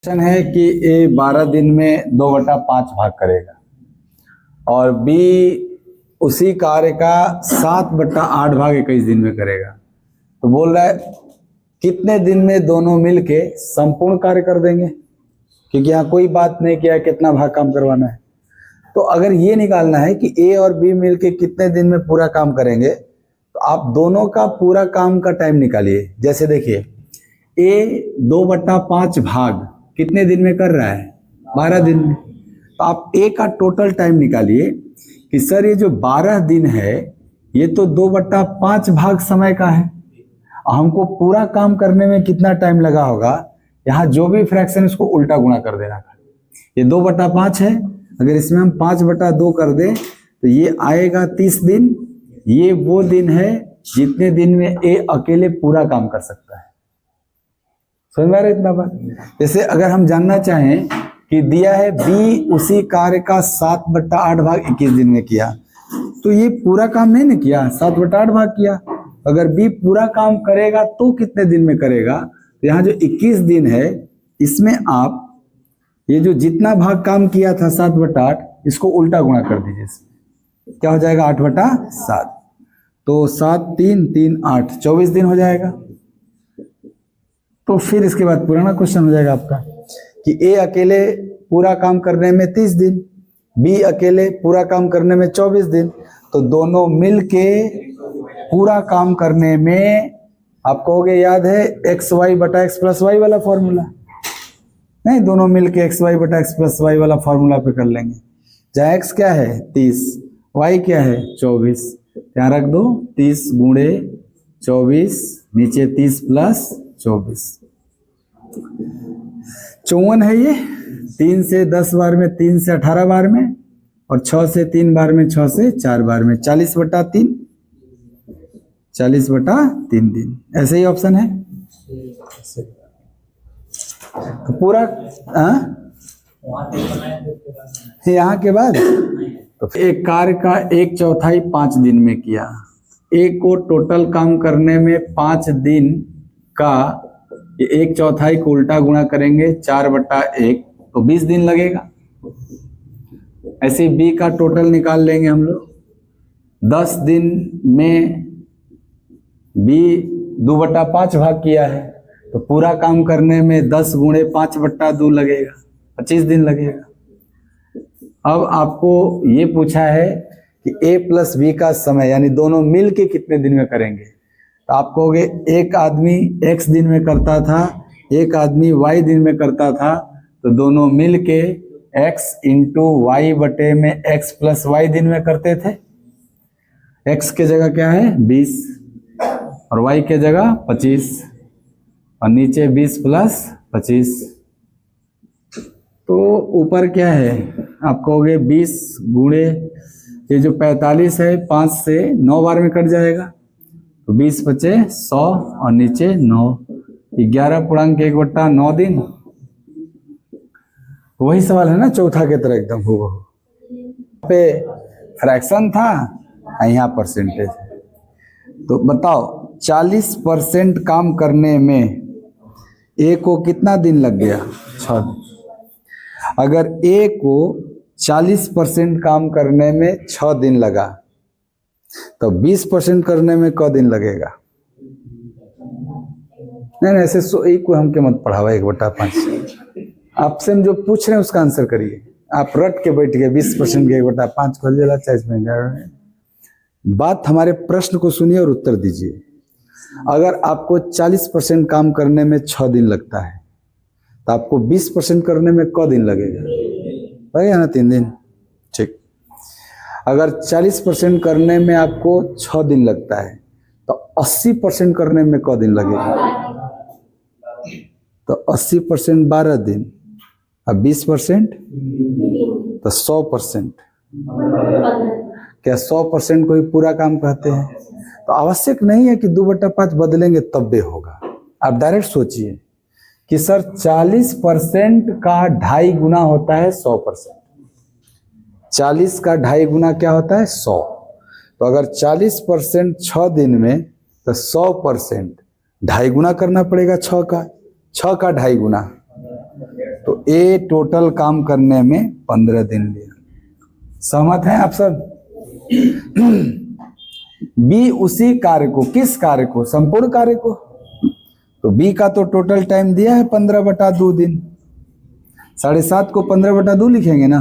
Question है कि ए 12 दिन में 2/5 भाग करेगा और बी उसी कार्य का 7/8 भाग 21 दिन में करेगा। तो बोल रहा है कितने दिन में दोनों मिलके संपूर्ण कार्य कर देंगे, क्योंकि यहाँ कोई बात नहीं किया कितना भाग काम करवाना है। तो अगर ये निकालना है कि ए और बी मिलके कितने दिन में पूरा काम करेंगे, तो आप दोनों का पूरा काम का टाइम निकालिए। जैसे देखिए ए 2/5 भाग कितने दिन में कर रहा है, 12 दिन में। तो आप ए का टोटल टाइम निकालिए कि सर ये जो 12 दिन है ये तो 2/5 भाग समय का है, हमको पूरा काम करने में कितना टाइम लगा होगा। यहाँ जो भी फ्रैक्शन इसको उल्टा गुणा कर देना। ये 2/5 है, अगर इसमें हम 5/2 कर दें तो ये आएगा 30 दिन। ये वो दिन है जितने दिन में ए अकेले पूरा काम कर सकता है। समझ में आ रहा है इतना बात। जैसे अगर हम जानना चाहें कि दिया है बी उसी कार्य का 7/8 भाग 21 दिन में किया, तो ये पूरा काम नहीं ना किया, 7/8 भाग किया। अगर बी पूरा काम करेगा तो कितने दिन में करेगा, तो यहाँ जो 21 दिन है इसमें आप ये जो जितना भाग काम किया था 7/8, इसको उल्टा गुणा कर दीजिए। क्या हो जाएगा 8/7। तो 7 3 3 8 24 दिन हो जाएगा। तो फिर इसके बाद पुराना क्वेश्चन हो जाएगा आपका कि ए अकेले पूरा काम करने में 30 दिन, बी अकेले पूरा काम करने में 24 दिन। तो दोनों मिलके पूरा काम करने में आपको हो गया, याद है xy/x+y वाला फॉर्मूला? नहीं, दोनों मिलके xy/x+y वाला फॉर्मूला पे कर लेंगे। जहाँ x क्या है 30, y क्या है 24, यहाँ रख दो 30 गुणे 24, नीचे 30 + 24, 54 है। ये 3 से 10 बार में, 3 से 18 बार में, और 6 से 3 बार में, 6 से 4 बार में, 40/3, 40/3 दिन। ऐसे ही ऑप्शन है। तो पूरा यहाँ के बाद तो एक कार्य का 1/4 5 दिन में किया। एक को टोटल काम करने में 5 दिन का 1/4 को उल्टा गुणा करेंगे 4/1, तो 20 दिन लगेगा। ऐसे बी का टोटल निकाल लेंगे हम लोग। 10 दिन में बी 2/5 भाग किया है, तो पूरा काम करने में 10 गुणे 5/2 लगेगा, 25 दिन लगेगा। अब आपको ये पूछा है कि ए प्लस बी का समय, यानी दोनों मिल के कितने दिन में करेंगे। तो आप कहोगे एक आदमी x दिन में करता था, एक आदमी y दिन में करता था, तो दोनों मिल के x × y/में x + y दिन में करते थे। x के जगह क्या है 20 और y के जगह 25, और नीचे 20 + 25। तो ऊपर क्या है आप कहोगे 20 गुणे ये जो 45 है 5 से 9 बार में कट जाएगा, तो 20 बचे 100 और नीचे 9, 11.1/9 दिन। वही सवाल है ना चौथा के तरह एकदम हूबहू। पे फ्रैक्शन था, यहाँ परसेंटेज है। तो बताओ 40% काम करने में ए को कितना दिन लग गया, 6 दिन। अगर ए को 40% काम करने में 6 दिन लगा, तो 20% करने में क दिन लगेगा। नहीं ऐसे एक को हम के मत पढ़ावा 1/5। आपसे हम जो पूछ रहे हैं उसका आंसर करिए। आप रट के बैठ गए 20% के 1/5 कर देला चाहिए। बात हमारे प्रश्न को सुनिए और उत्तर दीजिए। अगर आपको 40% काम करने में 6 दिन लगता है, तो आपको 20% करने में क दिन लगेगा ना 3 दिन। ठीक। अगर 40% करने में आपको 6 दिन लगता है, तो 80% करने में क दिन लगेगा। तो 80% 12 दिन, अब 20% तो 100%। क्या 100% को ही पूरा काम कहते हैं? तो आवश्यक नहीं है कि 2/5 बदलेंगे तब भी होगा। आप डायरेक्ट सोचिए कि सर 40% का 2.5 गुना होता है 100%। 40 का 2.5 गुना क्या होता है 100। तो अगर 40% 6 दिन में, तो 100% 2.5 गुना करना पड़ेगा 6 का 2.5 गुना ए टोटल काम करने में 15 दिन लिया। सहमत हैं आप सब? बी उसी कार्य को, किस कार्य को? संपूर्ण कार्य को। तो बी का तो टोटल टाइम दिया है 15/2 दिन, 7.5 को 15/2 लिखेंगे ना।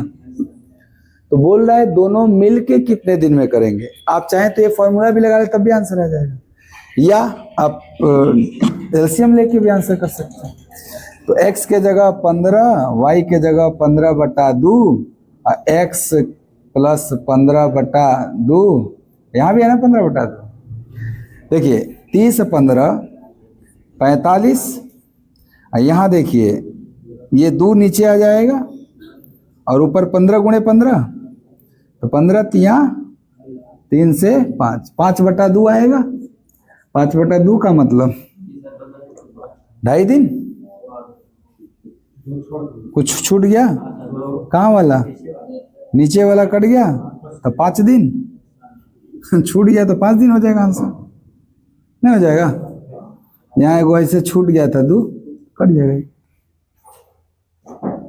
तो बोल रहा है दोनों मिलके कितने दिन में करेंगे। आप चाहें तो ये फॉर्मूला भी लगा ले तब भी आंसर आ जाएगा, या आप एलसीएम लेके भी आंसर कर सकते हैं। तो x के जगह 15, y के जगह 15/2 और x प्लस 15/2, यहाँ भी है ना 15/2। देखिए 30 15 45, और यहाँ देखिए ये 2 नीचे आ जाएगा और ऊपर 15 × 15, तो 15 3 से 5, 5/2 आएगा। 5/2 का मतलब 2.5 दिन। कुछ छूट गया? कहाँ वाला? नीचे वाला कट गया तो 5 दिन। छूट गया तो 5 दिन हो जाएगा आंसर, नहीं हो जाएगा? यहाँ एगो ऐसे छूट गया था 2, कट जाएगा।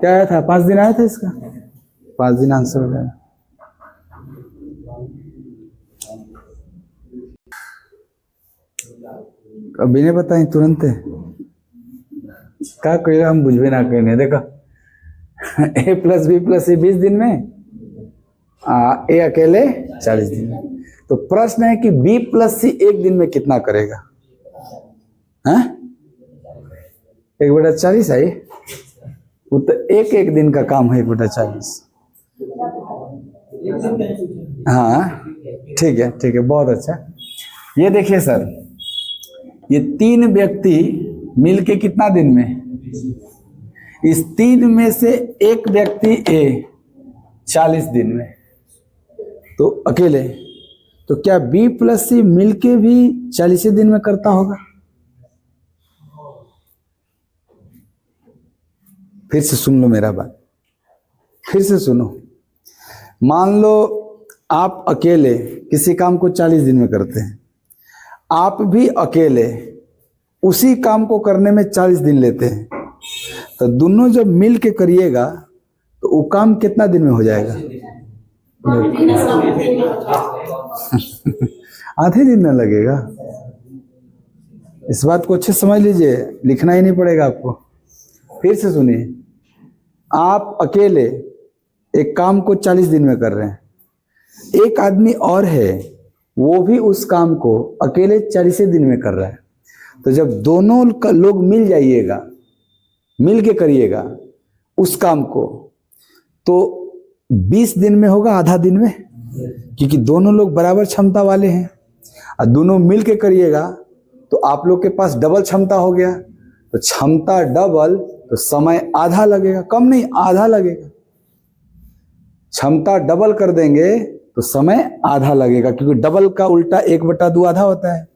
क्या आया था? 5 दिन आया था इसका, 5 दिन आंसर हो जाएगा। अभी नहीं बताई तुरंत का कोई हम बुझे ना कहने। देखो a + b + c 20 दिन में, ए अकेले 40 दिन में। तो प्रश्न है कि b + c 1 दिन में कितना करेगा? 1/40 है वो तो एक दिन का काम है 1/40। हाँ ठीक है बहुत अच्छा। ये देखिए सर, ये 3 व्यक्ति मिलके कितना दिन में? इस 3 में से एक व्यक्ति ए 40 दिन में, तो अकेले। तो क्या बी + c मिलके भी 40 दिन में करता होगा? फिर से सुन लो मेरा बात, फिर से सुनो। मान लो आप अकेले किसी काम को 40 दिन में करते हैं, आप भी अकेले उसी काम को करने में 40 दिन लेते हैं, तो दोनों जब मिल के करिएगा तो वो काम कितना दिन में हो जाएगा? आधे दिन में लगेगा। इस बात को अच्छे समझ लीजिए, लिखना ही नहीं पड़ेगा आपको। फिर से सुनिए, आप अकेले एक काम को 40 दिन में कर रहे हैं, एक आदमी और है वो भी उस काम को अकेले 40 दिन में कर रहा है। तो जब दोनों लोग मिल जाइएगा, मिल के करिएगा उस काम को, तो 20 दिन में होगा, आधा दिन में, क्योंकि दोनों लोग बराबर क्षमता वाले हैं। और दोनों मिल के करिएगा तो आप लोग के पास डबल क्षमता हो गया। तो क्षमता डबल तो समय आधा लगेगा, कम नहीं आधा लगेगा। क्षमता डबल कर देंगे तो समय आधा लगेगा, क्योंकि डबल का उल्टा 1/2 आधा होता है।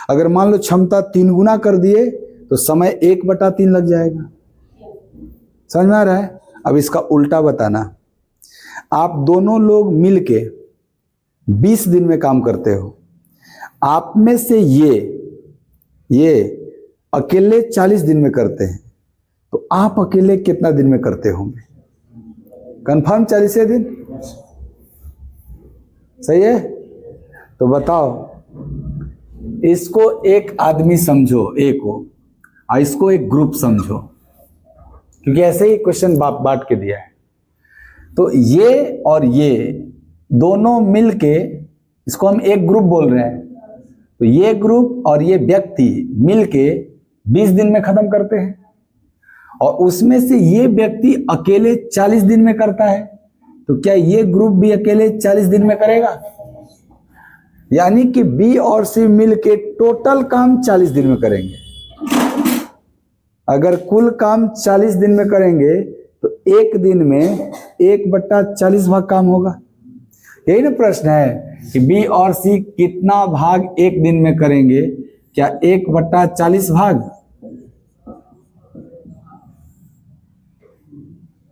अगर मान लो क्षमता 3 गुना कर दिए तो समय 1/3 लग जाएगा। समझ में आ रहा है? अब इसका उल्टा बताना, आप दोनों लोग मिलके 20 दिन में काम करते हो, आप में से ये अकेले 40 दिन में करते हैं, तो आप अकेले कितना दिन में करते होंगे? कंफर्म 40 दिन? सही है? तो बताओ, इसको एक आदमी समझो, ए को, और इसको एक ग्रुप समझो, क्योंकि ऐसे ही क्वेश्चन बांट के दिया है। तो ये और ये दोनों मिलके, इसको हम एक ग्रुप बोल रहे हैं, तो ये ग्रुप और ये व्यक्ति मिलके 20 दिन में खत्म करते हैं, और उसमें से ये व्यक्ति अकेले 40 दिन में करता है। तो क्या ये ग्रुप भी अकेले 40 दिन में करेगा? यानी कि बी और सी मिलके टोटल काम 40 दिन में करेंगे। अगर कुल काम 40 दिन में करेंगे तो एक दिन में 1/40 भाग काम होगा। यही ना प्रश्न है कि बी और सी कितना भाग एक दिन में करेंगे? क्या 1/40 भाग?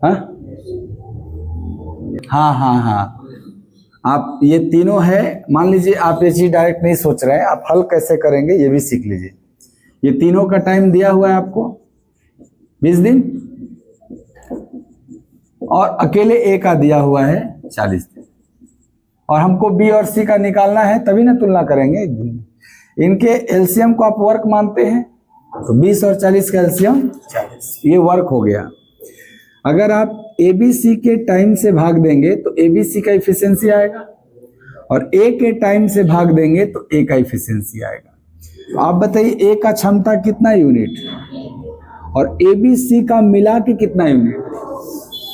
हाँ। आप ये तीनों है, मान लीजिए आप ये चीज डायरेक्ट नहीं सोच रहे हैं, आप हल कैसे करेंगे ये भी सीख लीजिए। ये तीनों का टाइम दिया हुआ है आपको 20 दिन, और अकेले ए का दिया हुआ है 40 दिन। और हमको बी और सी का निकालना है, तभी ना तुलना करेंगे एक दिन। इनके एलसीएम को आप वर्क मानते हैं, तो 20 और 40 का एलसीएम 40, ये वर्क हो गया। अगर आप एबीसी के टाइम से भाग देंगे तो एबीसी का इफिशियंसी आएगा, और ए के टाइम से भाग देंगे तो ए का इफिशियंसी आएगा। तो आप बताइए ए का क्षमता कितना यूनिट और एबीसी का मिला के कितना यूनिट?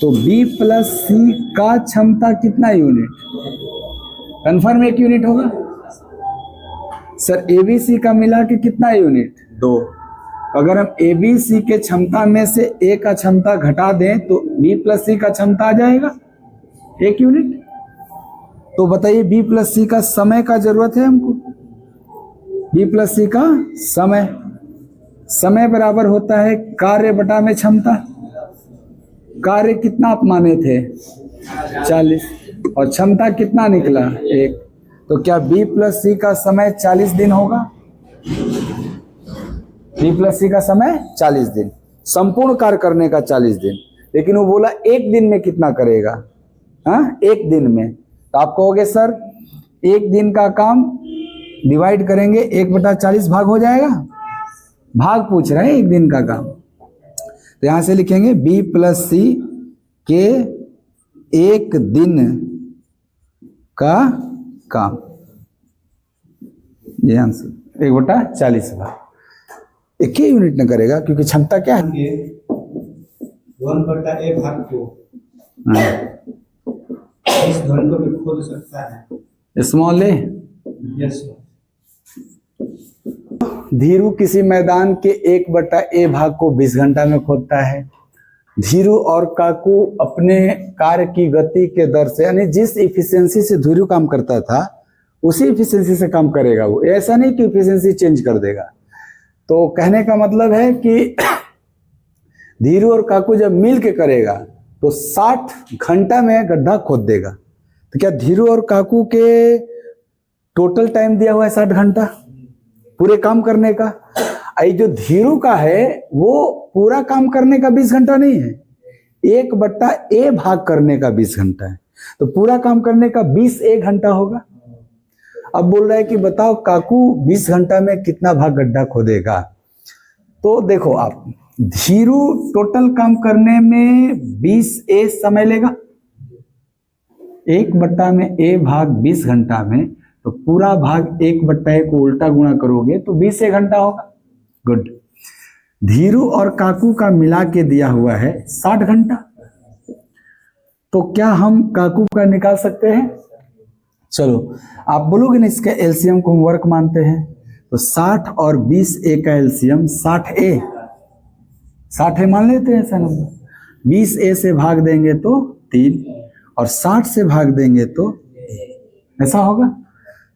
तो बी प्लस सी का क्षमता कितना यूनिट? कंफर्म 1 यूनिट होगा सर। एबीसी का मिला के कितना यूनिट? 2। अगर हम एबीसी के क्षमता में से ए का क्षमता घटा दें तो बी प्लस सी का क्षमता आ जाएगा 1 यूनिट। तो बताइए बी प्लस सी का समय का जरूरत है हमको। बी प्लस सी का समय, समय बराबर होता है कार्य बटा में क्षमता। कार्य कितना आप माने थे? 40, और क्षमता कितना निकला? 1। तो क्या बी प्लस सी का समय 40 दिन होगा? बी प्लस सी का समय 40 दिन, संपूर्ण कार्य करने का 40 दिन। लेकिन वो बोला 1 दिन में कितना करेगा? हाँ, 1 दिन में। तो आप कहोगे सर 1 दिन का काम डिवाइड करेंगे 1/40 भाग हो जाएगा। भाग पूछ रहे हैं 1 दिन का काम, तो यहां से लिखेंगे बी प्लस सी के 1 दिन का काम, ये आंसर 1/40 भाग। 1 यूनिट न करेगा क्योंकि क्षमता क्या है? 1/a भाग 2 इस घंटों में खोद सकता है। स्मॉल ए। यस। धीरू किसी मैदान के 1/a भाग को 20 घंटा में खोदता है। धीरू और काकू अपने कार्य की गति के दर से, यानी जिस इफिशियंसी से धीरू काम करता था उसी इफिशियंसी से काम करेगा वो, ऐसा नहीं कि इफिशियंसी चेंज कर देगा। तो कहने का मतलब है कि धीरू और काकू जब मिल के करेगा तो 60 घंटा में गड्ढा खोद देगा। तो क्या धीरू और काकू के टोटल टाइम दिया हुआ है 60 घंटा पूरे काम करने का? आई जो धीरू का है वो पूरा काम करने का 20 घंटा नहीं है, 1/a भाग करने का 20 घंटा है। तो पूरा काम करने का 20 घंटा होगा। अब बोल रहा है कि बताओ काकू 20 घंटा में कितना भाग गड्ढा खोदेगा? तो देखो आप, धीरू टोटल काम करने में 20a समय लेगा, 1/a भाग 20 घंटा में, तो पूरा भाग 1/a को उल्टा गुणा करोगे तो 20 घंटा होगा। गुड। धीरू और काकू का मिला के दिया हुआ है 60 घंटा, तो क्या हम काकू का निकाल सकते हैं? चलो आप बोलोगे ना इसका एलसीएम को हम वर्क मानते हैं, तो 60 और 20a का एलसीएम 60a, 60 मान लेते हैं ऐसा नंबर। 20a से भाग देंगे तो 3 और 60 से भाग देंगे तो ऐसा होगा।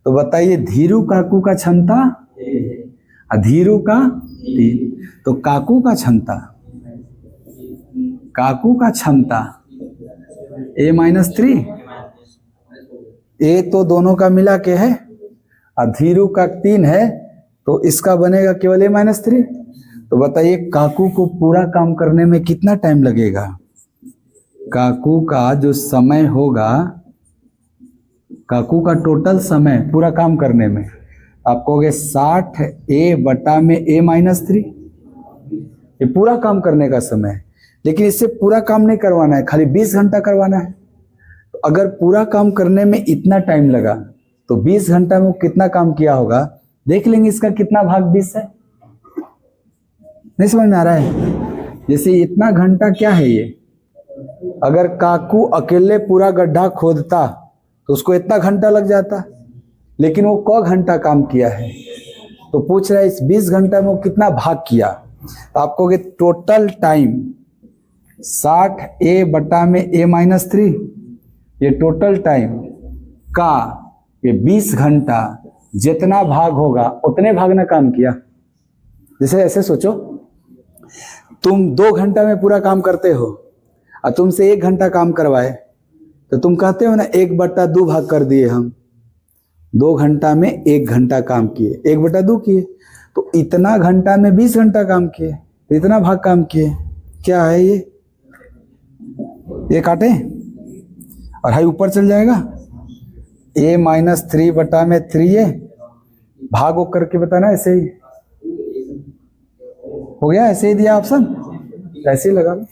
तो बताइए धीरू काकू का क्षमता, धीरू का 3, तो काकू का क्षमता, काकू का क्षमता a-3, ए तो दोनों का मिला के है और धीरू का 3 है, तो इसका बनेगा केवल a-3। तो बताइए काकू को पूरा काम करने में कितना टाइम लगेगा? काकू का जो समय होगा, काकू का टोटल समय पूरा काम करने में, आप कहोगे 60a/a-3, ये पूरा काम करने का समय है। लेकिन इससे पूरा काम नहीं करवाना है, खाली 20 घंटा करवाना है। तो अगर पूरा काम करने में इतना टाइम लगा तो 20 घंटा में वो कितना काम किया होगा देख लेंगे। इसका कितना भाग 20 है? नहीं समझ में आ रहा है? जैसे इतना घंटा क्या है ये, अगर काकू अकेले पूरा गड्ढा खोदता तो उसको इतना घंटा लग जाता, लेकिन वो क घंटा काम किया है। तो पूछ रहा है इस 20 घंटा में वो कितना भाग किया। तो आप कहोगे टोटल टाइम 60a/a-3, ये टोटल टाइम का ये 20 घंटा जितना भाग होगा उतने भाग ने काम किया। जैसे ऐसे सोचो, तुम 2 घंटा में पूरा काम करते हो और तुमसे 1 घंटा काम करवाए तो तुम कहते हो ना 1/2 भाग कर दिए हम। 2 घंटा में 1 घंटा काम किए, 1/2 किए, तो इतना घंटा में 20 घंटा काम किए, तो इतना भाग काम किए। क्या है ये? ये काटे और हाई ऊपर चल जाएगा, a-3/3a भाग हो करके बताना, ऐसे ही हो गया, ऐसे ही दिया ऑप्शन, ऐसे ही लगा लो।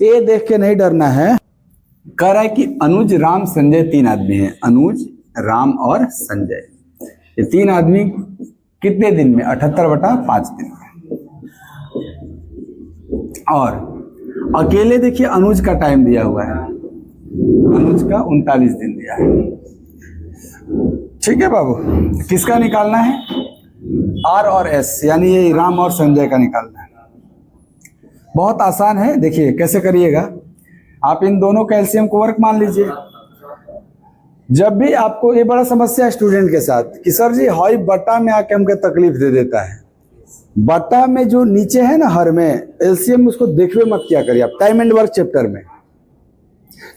ये देख के नहीं डरना है। कह रहा है कि अनुज, राम, संजय 3 आदमी हैं। अनुज, राम और संजय, ये 3 आदमी कितने दिन में? 78/5 दिन में। और अकेले देखिए अनुज का टाइम दिया हुआ है, अनुज का 39 दिन दिया है। ठीक है बाबू, किसका निकालना है? आर और एस, यानी ये राम और संजय का निकालना है। बहुत आसान है, देखिए कैसे करिएगा। आप इन दोनों का एलसीएम को वर्क मान लीजिए। जब भी आपको, ये बड़ा समस्या है स्टूडेंट के साथ कि सर जी हॉई बटा में आके हमको तकलीफ दे देता है। बटा में जो नीचे है ना हर में, एलसीएम उसको देखवे मत किया करिए आप। टाइम एंड वर्क चैप्टर में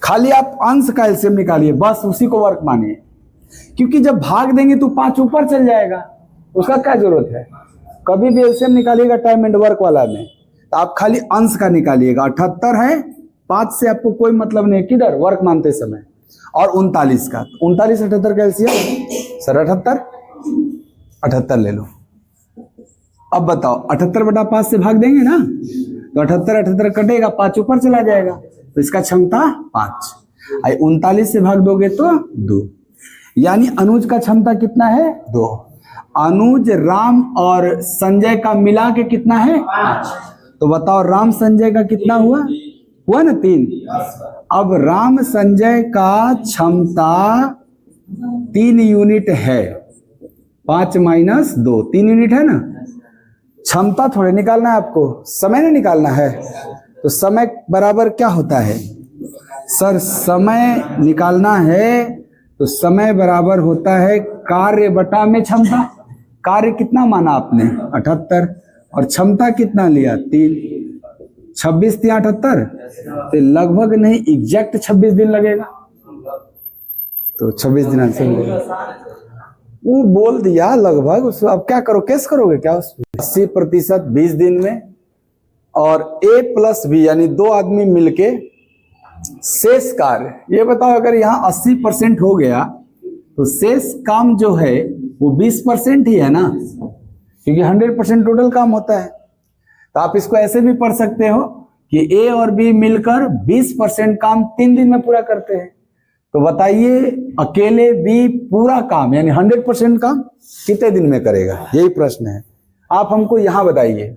खाली आप अंश का एलसीएम निकालिए, बस उसी को वर्क मानिए, क्योंकि जब भाग देंगे तो 5 ऊपर चल जाएगा, उसका क्या जरूरत है। कभी भी एलसीएम निकालिएगा टाइम एंड वर्क वाला में, तो आप खाली अंश का निकालिएगा। 78 है, 5 से आपको कोई मतलब नहीं, किधर वर्क मानते समय। और 39 का, 39 78 का एलसीएम सर 78 ले लो। अब बताओ 78/5 से भाग देंगे ना, तो 78 कटेगा, 5 ऊपर चला जाएगा, तो इसका क्षमता 5। 39 से भाग दोगे तो 2, यानी अनुज का क्षमता कितना है? 2। अनुज, राम और संजय का मिला के कितना है? 5। तो बताओ राम संजय का कितना हुआ? हुआ ना 3। अब राम संजय का क्षमता 3 यूनिट है, 5 - 2 3 यूनिट है ना। क्षमता थोड़े निकालना है आपको, समय नहीं निकालना है। तो समय बराबर क्या होता है सर? समय निकालना है तो समय बराबर होता है कार्य बटा में क्षमता। कार्य कितना माना आपने? 78, और क्षमता कितना लिया? 3। 26 या 78, तो लगभग नहीं, एग्जैक्ट 26 दिन लगेगा, तो 26 दिन आंसर मिलेगा। वो बोल दिया लगभग, उसको अब क्या करो, कैसे करोगे क्या? 80% 20 दिन में, और a + b यानी 2 आदमी मिलके शेष कार्य। ये बताओ अगर यहाँ 80% हो गया तो शेष काम जो है वो 20% ही है ना, क्योंकि 100% टोटल काम होता है। तो आप इसको ऐसे भी पढ़ सकते हो कि a और b मिलकर 20% काम 3 दिन में पूरा करते हैं। तो बताइए अकेले b पूरा काम यानी 100% काम कितने दिन में करेगा? यही प्रश्न है। आप हमको यहां बताइए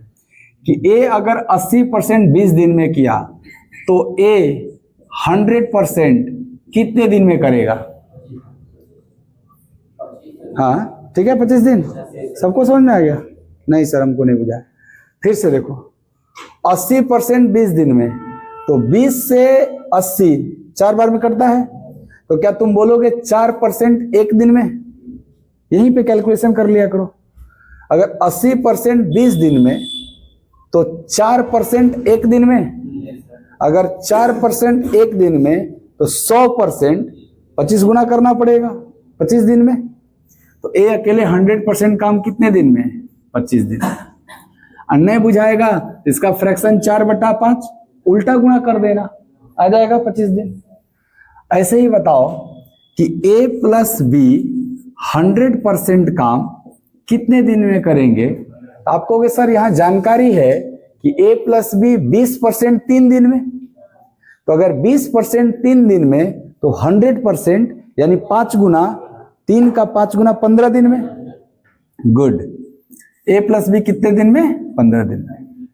कि a अगर 80% 20 दिन में किया तो a 100% कितने दिन में करेगा? हाँ ठीक है, 25 दिन। सबको समझ में आ गया? नहीं सर हमको नहीं बुझा। फिर से देखो, 80% 20 दिन में, तो 20 से 80 4 बार में कटता है, तो क्या तुम बोलोगे 4% 1 दिन में? यहीं पे कैलकुलेशन कर लिया करो। अगर 80% 20 दिन में तो 4% 1 दिन में, अगर 4% 1 दिन में तो 100% 25 गुना करना पड़ेगा 25 दिन में। तो ए अकेले 100% काम कितने दिन में? 25 दिन। अन्य बुझाएगा इसका फ्रैक्शन 4/5 उल्टा गुणा कर देना, आ जाएगा 25 दिन। ऐसे ही बताओ कि a + b 100% काम कितने दिन में करेंगे? आप कहोगे सर यहाँ जानकारी है कि a + b 20% 3 दिन में। तो अगर 20% 3 दिन में तो 100% यानी 5 गुना 3 का 5 गुना 15 दिन में। गुड। a + b कितने दिन में? 15 दिन में।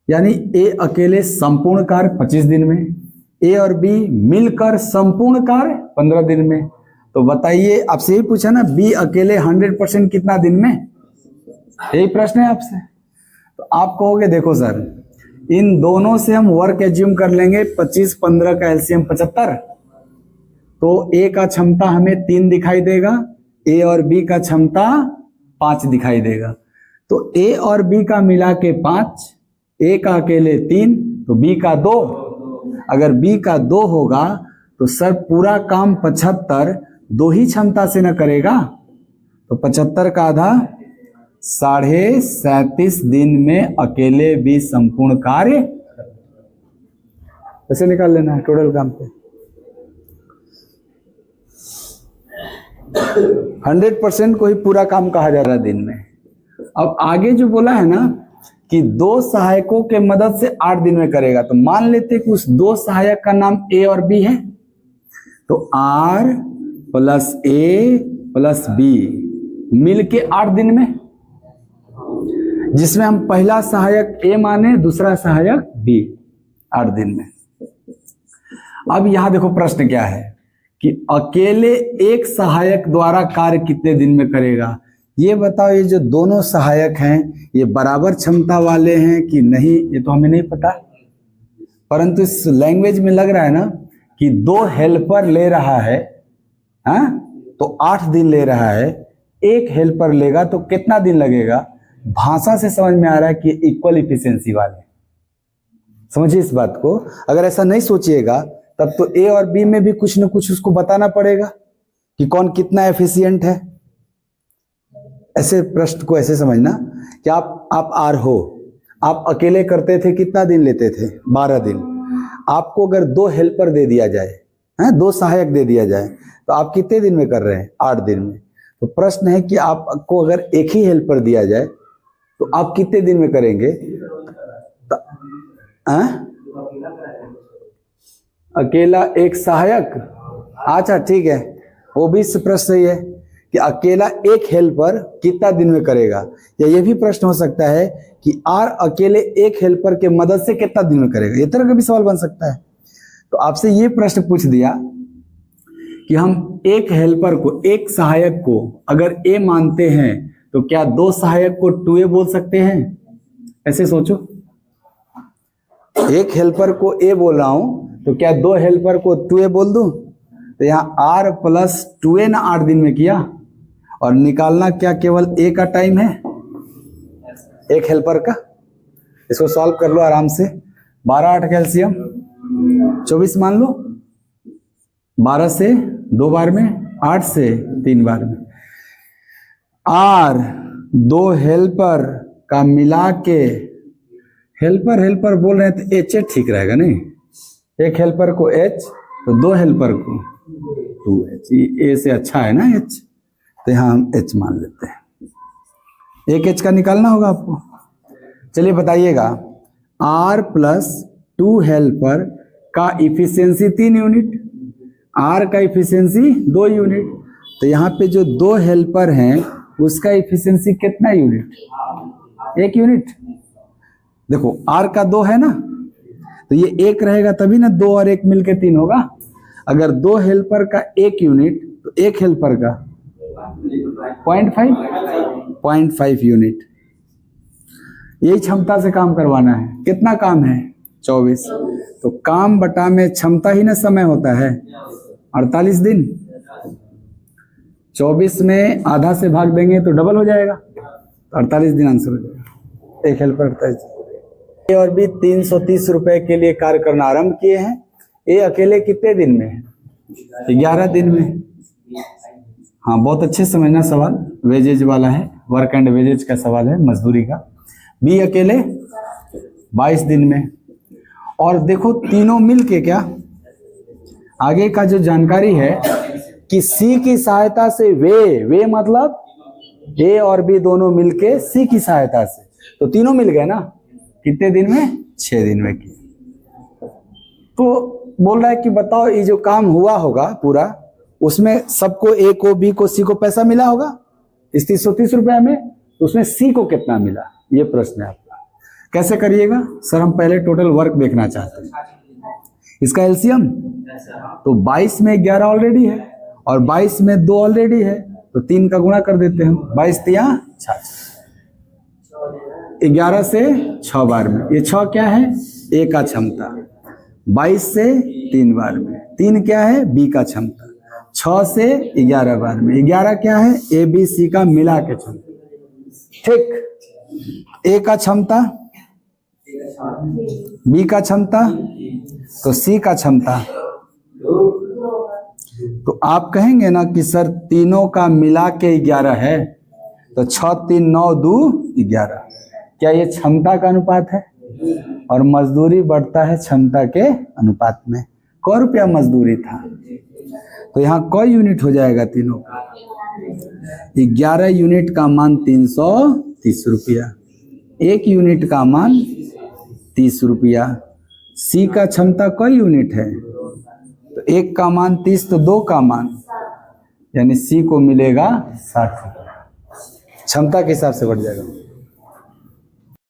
यानी a अकेले संपूर्ण कार्य 25 दिन में, a और b मिलकर संपूर्ण कार्य 15 दिन में। तो बताइए, आपसे यही पूछा ना, b अकेले 100% कितना दिन में? यही प्रश्न है आपसे। तो आप कहोगे देखो सर इन दोनों से हम वर्क एज्यूम कर लेंगे, 25 15 का एलसीएम 75, तो a का क्षमता हमें 3 दिखाई देगा, a और b का क्षमता 5 दिखाई देगा। तो a और b का मिला के 5, a का अकेले 3, तो b का 2। अगर b का 2 होगा तो सर पूरा काम 75 2 ही क्षमता से न करेगा, तो 75 का आधा 37.5 दिन में अकेले भी संपूर्ण कार्य ऐसे निकाल लेना है टोटल काम पे। 100% को ही पूरा काम कहा जा रहा है दिन में। अब आगे जो बोला है ना कि 2 सहायकों के मदद से 8 दिन में करेगा, तो मान लेते कि उस 2 सहायक का नाम ए और बी है, तो R + A + B मिलके 8 दिन में, जिसमें हम पहला सहायक ए माने, दूसरा सहायक बी, 8 दिन में। अब यहां देखो प्रश्न क्या है कि अकेले एक सहायक द्वारा कार्य कितने दिन में करेगा। ये बताओ, ये जो दोनों सहायक हैं ये बराबर क्षमता वाले हैं कि नहीं, ये तो हमें नहीं पता, परंतु इस लैंग्वेज में लग रहा है ना कि 2 हेल्पर ले रहा है, हाँ, तो 8 दिन ले रहा है। एक हेल्पर लेगा तो कितना दिन लगेगा। भाषा से समझ में आ रहा है कि इक्वल इफिशियंसी वाले, समझिए इस बात को। अगर ऐसा नहीं सोचिएगा तब तो ए और बी में भी कुछ न कुछ उसको बताना पड़ेगा कि कौन कितना एफिशिएंट है। ऐसे प्रश्न को ऐसे समझना कि आप आर हो, आप अकेले करते थे, कितना दिन लेते थे, 12 दिन। आपको अगर 2 हेल्पर दे दिया जाए, 2 सहायक दे दिया जाए, तो आप कितने दिन में कर रहे हैं, 8 दिन में। तो प्रश्न है कि आपको अगर एक ही हेल्पर दिया जाए तो आप कितने दिन में करेंगे। अकेला एक सहायक, अच्छा ठीक है, वो भी प्रश्न सही है कि अकेला एक हेल्पर कितना दिन में करेगा। या ये भी प्रश्न हो सकता है कि आर अकेले एक हेल्पर के मदद से कितना दिन में करेगा, ये तरह का भी सवाल बन सकता है। तो आपसे ये प्रश्न पूछ दिया कि हम एक हेल्पर को, एक सहायक को अगर ए मानते हैं तो क्या 2 सहायक को 2A बोल सकते हैं। ऐसे सोचो, एक हेल्पर को ए बोल रहा हूं तो क्या 2 हेल्पर को 2A बोल दूं। तो यहाँ R + 2A ना 8 दिन में किया, और निकालना क्या केवल A का टाइम है, एक हेल्पर का। इसको सॉल्व कर लो आराम से। 12 8 कैल्शियम 24 मान लो, 12 से 2 बार में, 8 से 3 बार में। R 2 हेल्पर का मिला के, हेल्पर बोल रहे हैं तो H ठीक रहेगा नहीं, एक हेल्पर को H तो 2 हेल्पर को 2H, ए से अच्छा है ना H, तो यहाँ हम H मान लेते हैं। एक H का निकालना होगा आपको। चलिए बताइएगा, R + 2 हेल्पर का इफिशियंसी 3 यूनिट, R का इफिशियंसी 2 यूनिट, तो यहाँ पे जो 2 हेल्पर हैं उसका इफिशियंसी कितना यूनिट, 1 यूनिट। देखो R का 2 है ना, तो ये 1 रहेगा तभी ना 2 और 1 मिलके 3 होगा। अगर 2 हेल्पर का 1 यूनिट तो 1 हेल्पर का 0.5 यूनिट। यही क्षमता से काम करवाना है। कितना काम है, 24। तो काम बटा में क्षमता ही ना समय होता है, 48 दिन। 24 में आधा से भाग देंगे तो डबल हो जाएगा, 48 दिन आंसर हो जाएगा। एक हेल्पर 48। ए और बी 330 रुपए के लिए कार्य करना आरंभ किए हैं। ए अकेले कितने दिन में, 11 दिन में। हाँ, बहुत अच्छे समझना सवाल, वेजेज वाला है, वर्क एंड वेजेज का सवाल है, मजदूरी का। बी अकेले 22 दिन में। और देखो तीनों मिलके, क्या आगे का जो जानकारी है कि सी की सहायता से वे मतलब ए और बी दोनों मिलके सी की सहायता से, तो तीनों मिल गए ना, कितने दिन में, 6 दिन में किए। तो बोल रहा है कि बताओ ये जो काम हुआ होगा पूरा, उसमें सबको ए को, बी को, सी को पैसा मिला होगा इस 330 रुपया में, तो उसमें सी को कितना मिला, ये प्रश्न है आपका। कैसे करिएगा सर, हम पहले टोटल वर्क देखना चाहते हैं। इसका एलसीएम तो 22 में 11 ऑलरेडी है और 22 में 2 ऑलरेडी है, तो 3 का गुणा कर देते हैं। 22 तिया 11 से 6 बार में, ये 6 क्या है, ए का क्षमता। 22 से 3 बार में, 3 क्या है, बी का क्षमता। 6 से 11 बार में, 11 क्या है, ए बी सी का मिला के क्षमता। ठीक, ए का क्षमता, बी का क्षमता, तो सी का क्षमता। तो आप कहेंगे ना कि सर तीनों का मिला के 11 है, तो 6 3 9 2 11। क्या ये क्षमता का अनुपात है? और मजदूरी बढ़ता है क्षमता के अनुपात में। क रुपया मजदूरी था, तो यहाँ क यूनिट हो जाएगा तीनों का? 11 यूनिट का मान 330 रुपया, 1 यूनिट का मान 30 रुपया। सी का क्षमता क यूनिट है? तो 1 का मान 30, तो 2 का मान, यानी सी को मिलेगा 60 रुपया। क्षमता के हिसाब से बढ़ जाएगा।